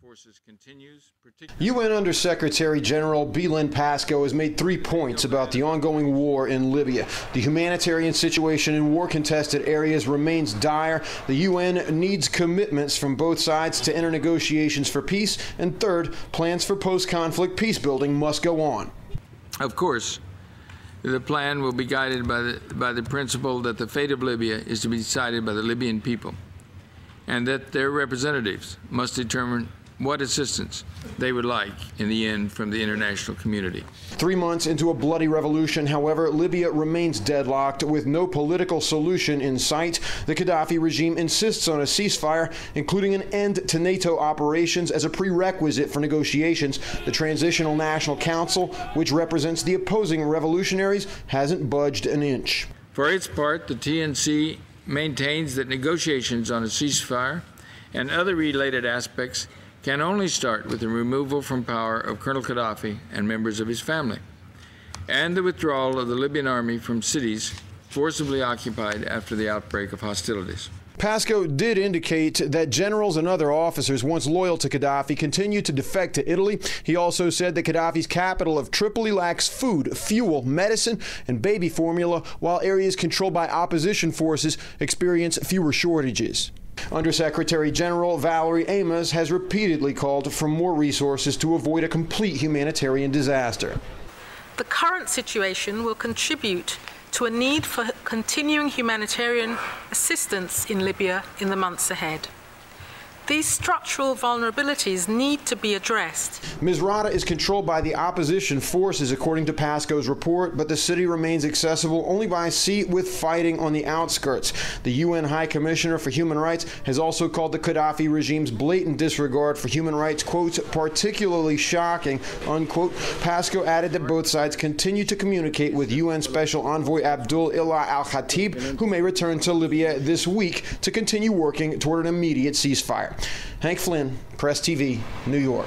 forces continues, UN Undersecretary General Belén Pasco has made 3 points about the ongoing war in Libya. The humanitarian situation in war-contested areas remains dire. The UN needs commitments from both sides to enter negotiations for peace. And third, plans for post-conflict peace building must go on. Of course, the plan will be guided by the principle that the fate of Libya is to be decided by the Libyan people, and that their representatives must determine what assistance they would like in the end from the international community. 3 months into a bloody revolution, however, Libya remains deadlocked with no political solution in sight. The Gaddafi regime insists on a ceasefire, including an end to NATO operations as a prerequisite for negotiations. The Transitional National Council, which represents the opposing revolutionaries, hasn't budged an inch. For its part, the TNC maintains that negotiations on a ceasefire and other related aspects can only start with the removal from power of Colonel Gaddafi and members of his family, and the withdrawal of the Libyan army from cities forcibly occupied after the outbreak of hostilities. Pasco did indicate that generals and other officers once loyal to Gaddafi continue to defect to Italy. He also said that Gaddafi's capital of Tripoli lacks food, fuel, medicine, and baby formula, while areas controlled by opposition forces experience fewer shortages. Undersecretary General Valerie Amos has repeatedly called for more resources to avoid a complete humanitarian disaster. The current situation will contribute to a need for continuing humanitarian assistance in Libya in the months ahead. These structural vulnerabilities need to be addressed. Misrata is controlled by the opposition forces, according to Pasco's report, but the city remains accessible only by sea with fighting on the outskirts. The UN High Commissioner for Human Rights has also called the Gaddafi regime's blatant disregard for human rights, quote, particularly shocking, unquote. Pasco added that both sides continue to communicate with UN Special Envoy Abdul Ilah al-Khatib, who may return to Libya this week to continue working toward an immediate ceasefire. Hank Flynn, Press TV, New York.